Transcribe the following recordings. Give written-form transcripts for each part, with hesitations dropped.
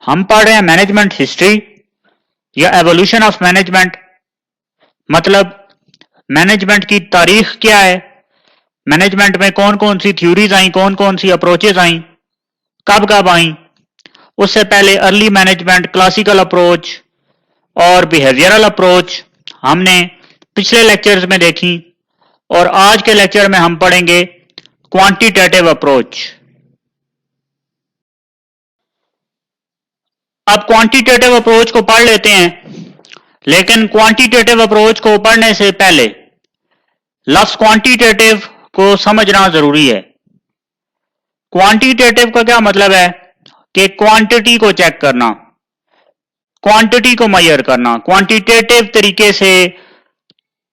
हम पढ़ रहे हैं मैनेजमेंट हिस्ट्री या एवोल्यूशन ऑफ मैनेजमेंट। मतलब मैनेजमेंट की तारीख क्या है, मैनेजमेंट में कौन कौन सी थ्योरीज आई, कौन कौन सी अप्रोचेज आई, कब कब आई। उससे पहले अर्ली मैनेजमेंट, क्लासिकल अप्रोच और बिहेवियरल अप्रोच हमने पिछले लेक्चर्स में देखी, और आज के लेक्चर में हम पढ़ेंगे क्वांटिटेटिव अप्रोच। अब क्वांटिटेटिव अप्रोच को पढ़ लेते हैं, लेकिन क्वांटिटेटिव अप्रोच को पढ़ने से पहले लफ्ज क्वांटिटेटिव को समझना जरूरी है। क्वांटिटेटिव का क्या मतलब है कि क्वांटिटी को चेक करना, क्वांटिटी को मेजर करना, क्वांटिटेटिव तरीके से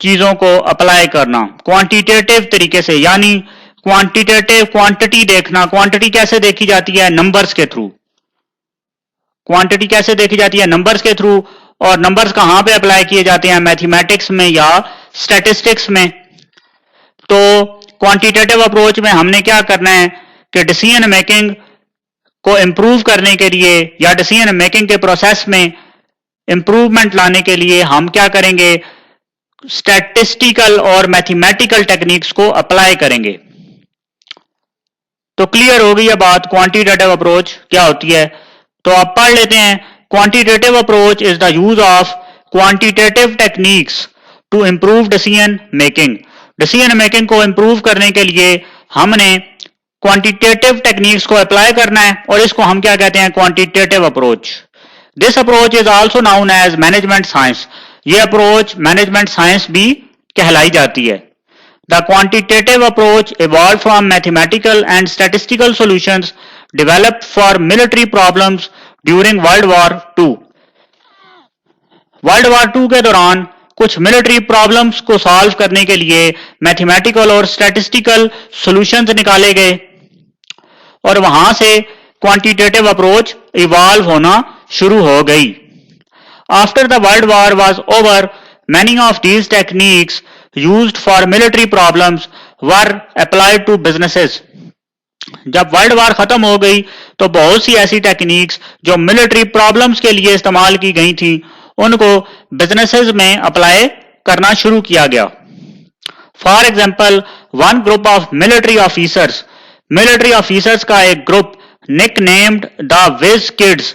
चीजों को अप्लाई करना, क्वांटिटेटिव तरीके से, यानी क्वांटिटेटिव क्वांटिटी देखना। क्वांटिटी कैसे देखी जाती है? नंबर्स के थ्रू। क्वांटिटी कैसे देखी जाती है? नंबर्स के थ्रू। और नंबर्स कहां पे अप्लाई किए जाते हैं? मैथमेटिक्स में या स्टैटिस्टिक्स में। तो क्वांटिटेटिव अप्रोच में हमने क्या करना है कि डिसीजन मेकिंग को इंप्रूव करने के लिए या डिसीजन मेकिंग के प्रोसेस में इंप्रूवमेंट लाने के लिए हम क्या करेंगे? स्टैटिस्टिकल और मैथमेटिकल टेक्निक्स को अप्लाई करेंगे। तो क्लियर हो गई ये बात, क्वांटिटेटिव अप्रोच क्या होती है। तो आप पढ़ लेते हैं, quantitative approach is the use of quantitative techniques to improve decision making. Decision making को इंप्रूव करने के लिए हमने क्वांटिटेटिव टेक्निक्स को अप्लाई करना है, और इसको हम क्या कहते हैं? Quantitative approach. This approach is also known as management science. ये अप्रोच मैनेजमेंट साइंस भी कहलाई जाती है। The quantitative approach evolved from mathematical and statistical solutions developed for military problems during World War II. World War II के दौरान कुछ military problems को solve करने के लिए मैथमेटिकल और स्टैटिस्टिकल सॉल्यूशंस निकाले गए, और वहां से क्वांटिटेटिव अप्रोच इवॉल्व होना शुरू हो गई। After the World War was over, many of these techniques used for military problems were applied to businesses. जब वर्ल्ड वार खत्म हो गई तो बहुत सी ऐसी टेक्निक्स जो मिलिट्री प्रॉब्लम्स के लिए इस्तेमाल की गई थी, उनको बिजनेसेस में अप्लाई करना शुरू किया गया। For example, one group of military officers का एक group nicknamed the whiz kids,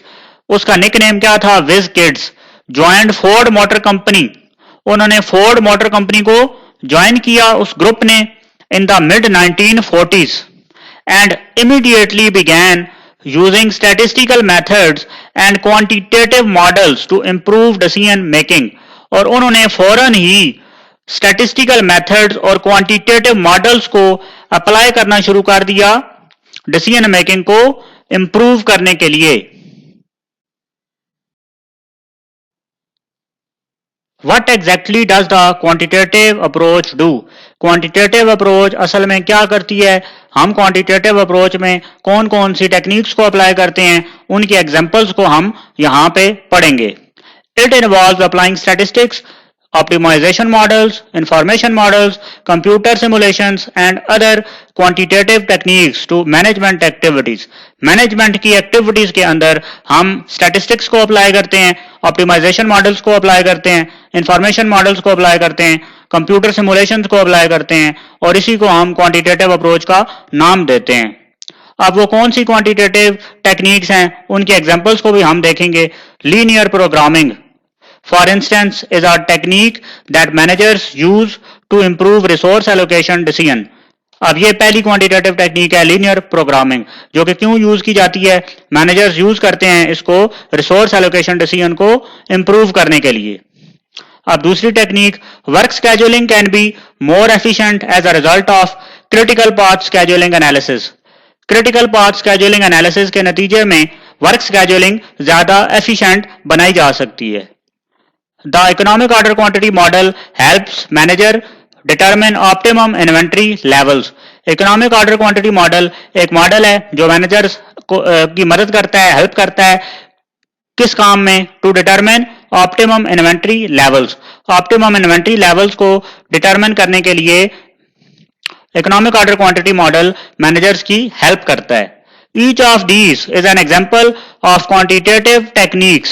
उसका निक नेम क्या था? Whiz kids, joined Ford Motor Company. उन्होंने फोर्ड मोटर कंपनी को ज्वाइन किया, उस ग्रुप ने, in the mid 1940s and immediately began using statistical methods and quantitative models to improve decision making. और उन्होंने फौरन ही स्टैटिस्टिकल मेथड्स और क्वांटिटेटिव मॉडल्स को अप्लाई करना शुरू कर दिया डिसीजन मेकिंग को इंप्रूव करने के लिए। What exactly does the quantitative approach do? Quantitative approach असल में क्या करती है? हम quantitative approach में कौन कौन सी टेक्निक्स को अप्लाई करते हैं, उनके एग्जांपल्स को हम यहां पे पढ़ेंगे। It involves applying statistics, optimization models, information models, computer simulations and other quantitative techniques to management activities. Management की एक्टिविटीज के अंदर हम स्टैटिस्टिक्स को अप्लाई करते हैं, ऑप्टिमाइजेशन मॉडल्स को अप्लाई करते हैं, इंफॉर्मेशन मॉडल्स को अप्लाई करते हैं, कंप्यूटर सिमुलेशंस को अप्लाई करते हैं, और इसी को हम क्वांटिटेटिव अप्रोच का नाम देते हैं। अब वो कौन सी क्वांटिटेटिव टेक्निक्स हैं, उनके एग्जांपल्स को भी हम देखेंगे। Linear programming for instance is a technique that managers use to improve resource allocation decision. अब ये पहली क्वांटिटेटिव टेक्निक है लीनियर प्रोग्रामिंग, जो कि क्यों यूज की जाती है? मैनेजर्स यूज करते हैं इसको रिसोर्स एलोकेशन डिसीजन को इंप्रूव करने के लिए। अब दूसरी technique, work scheduling can be more efficient as a result of critical path scheduling analysis. Critical path scheduling analysis के नतीजे में वर्क स्केड्यूलिंग ज्यादा एफिशिएंट बनाई जा सकती है। The economic order quantity model helps manager determine optimum inventory levels. Economic order quantity model एक model है जो मैनेजर्स की मदद करता है, हेल्प करता है किस काम में? To determine optimum inventory levels. Optimum inventory levels को डिटरमिन करने के लिए economic order quantity model managers की हेल्प करता है। Each of these is an example of quantitative techniques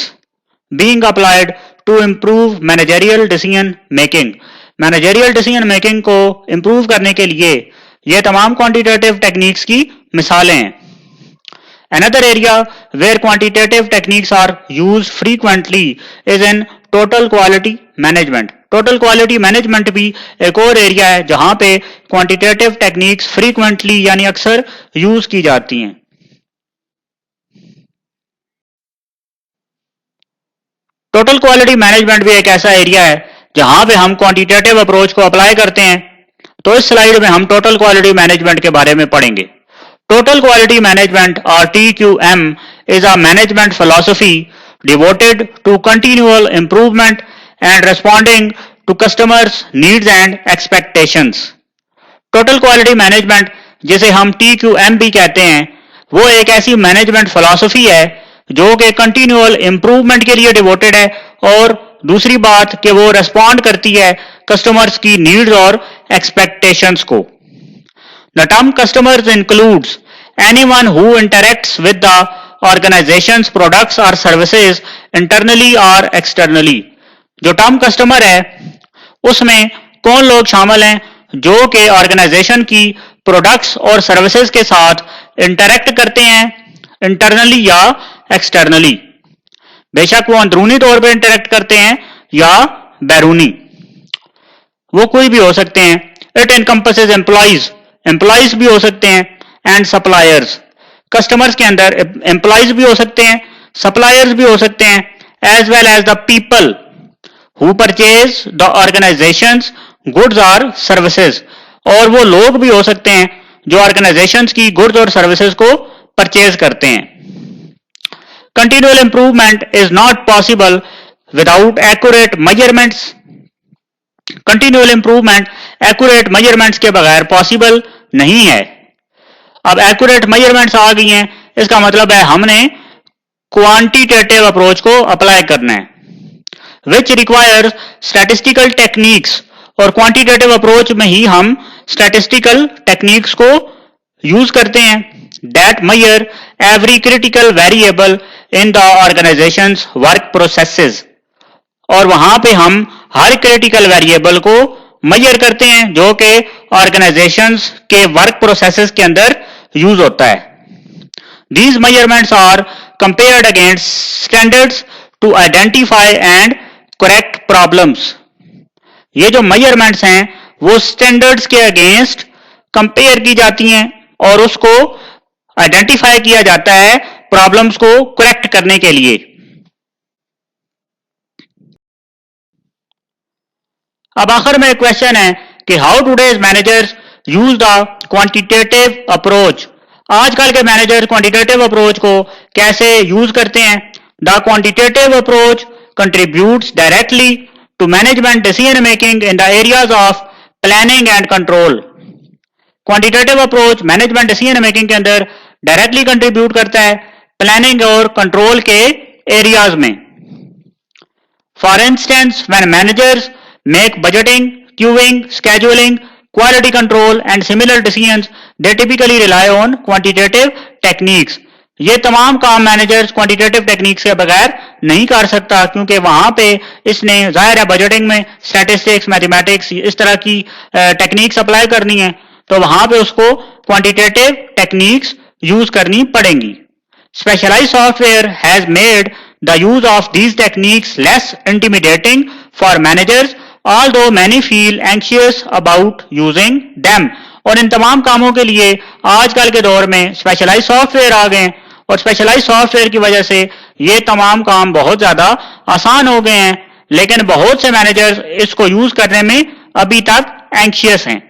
being applied to improve managerial decision making. Managerial decision making को improve करने के लिए ये तमाम quantitative techniques की मिसालें हैं. Another area where quantitative techniques are used frequently is in total quality management. Total quality management भी एक और एरिया है जहां पे quantitative techniques frequently यानी अक्सर यूज की जाती हैं. टोटल क्वालिटी मैनेजमेंट भी एक ऐसा एरिया है जहां पे हम क्वांटिटेटिव अप्रोच को अप्लाई करते हैं. तो इस स्लाइड में हम टोटल क्वालिटी मैनेजमेंट के बारे में पढ़ेंगे. टोटल क्वालिटी मैनेजमेंट और TQM is a management philosophy devoted to continual improvement and responding to customers' needs and expectations. Total quality management जिसे हम TQM भी कहते हैं वो एक ऐसी मैनेजमेंट फिलॉसफी है जो कि कंटिन्यूअल इंप्रूवमेंट के लिए डिवोटेड है और दूसरी बात कि वो रेस्पॉन्ड करती है कस्टमर्स की नीड्स और एक्सपेक्टेशंस को. The term customers includes anyone who interacts with the organization's products or services internally or externally. जो टर्म कस्टमर है उसमें कौन लोग शामिल हैं जो कि ऑर्गेनाइजेशन की प्रोडक्ट्स और सर्विसेज के साथ इंटरेक्ट करते हैं इंटरनली या एक्सटर्नली. बेशक वो अंदरूनी तौर पे इंटरेक्ट करते हैं या बैरूनी, वो कोई भी हो सकते हैं. इट एनकम्पसेस एम्प्लॉइज भी हो सकते हैं एंड सप्लायर्स. कस्टमर्स के अंदर एम्प्लॉइज भी हो सकते हैं, सप्लायर्स भी हो सकते हैं, as well as the people who purchase the organizations goods और सर्विसेज. और वो लोग भी हो सकते हैं जो ऑर्गेनाइजेशंस की गुड्स और सर्विसेज को परचेज करते हैं. Continual improvement is not possible without accurate measurements. Continual improvement accurate measurements के बगैर पॉसिबल नहीं है. अब एक्यूरेट मेजरमेंट्स आ गई हैं, इसका मतलब है हमने क्वांटिटेटिव अप्रोच को अप्लाई करना है विच रिक्वायर्स स्टैटिस्टिकल टेक्निक्स. और क्वांटिटेटिव अप्रोच में ही हम स्टैटिस्टिकल टेक्निक्स को यूज करते हैं that measure every critical variable in the organizations work processes. और वहां पे हम हर क्रिटिकल वेरिएबल को मेजर करते हैं जो कि ऑर्गेनाइजेशंस के वर्क प्रोसेसेस के अंदर यूज होता है. These measurements are compared against standards to identify and correct problems. ये जो मेजरमेंट्स हैं वो स्टैंडर्ड्स के अगेंस्ट कंपेयर की जाती हैं और उसको आइडेंटिफाई किया जाता है प्रॉब्लम्स को करेक्ट करने के लिए. अब आखिर में एक क्वेश्चन है कि how today's managers use the quantitative approach. आजकल के मैनेजर्स क्वांटिटेटिव अप्रोच को कैसे यूज करते हैं. The quantitative approach contributes directly to management decision making in the areas of planning and control. Quantitative approach management decision making के अंदर directly contribute करता है प्लानिंग और कंट्रोल के एरियाज में. For instance when managers make budgeting, queuing, scheduling, quality control and similar decisions, they typically rely on quantitative techniques. ये तमाम काम मैनेजर्स क्वांटिटेटिव टेक्निक्स के बगैर नहीं कर सकता क्योंकि वहां पे इसने जाहिर है बजटिंग में स्टैटिस्टिक्स, मैथमेटिक्स इस तरह की टेक्निक्स अप्लाई करनी है तो वहां पे उसको क्वांटिटेटिव टेक्निक्स यूज करनी पड़ेंगी. Specialized software has made the use of these techniques less intimidating for managers although many feel anxious about using them. और इन तमाम कामों के लिए आजकल के दौर में स्पेशलाइज्ड सॉफ्टवेयर आ गए और स्पेशलाइज्ड सॉफ्टवेयर की वजह से ये तमाम काम बहुत ज्यादा आसान हो गए हैं, लेकिन बहुत से मैनेजर्स इसको यूज करने में अभी तक एंशियस हैं.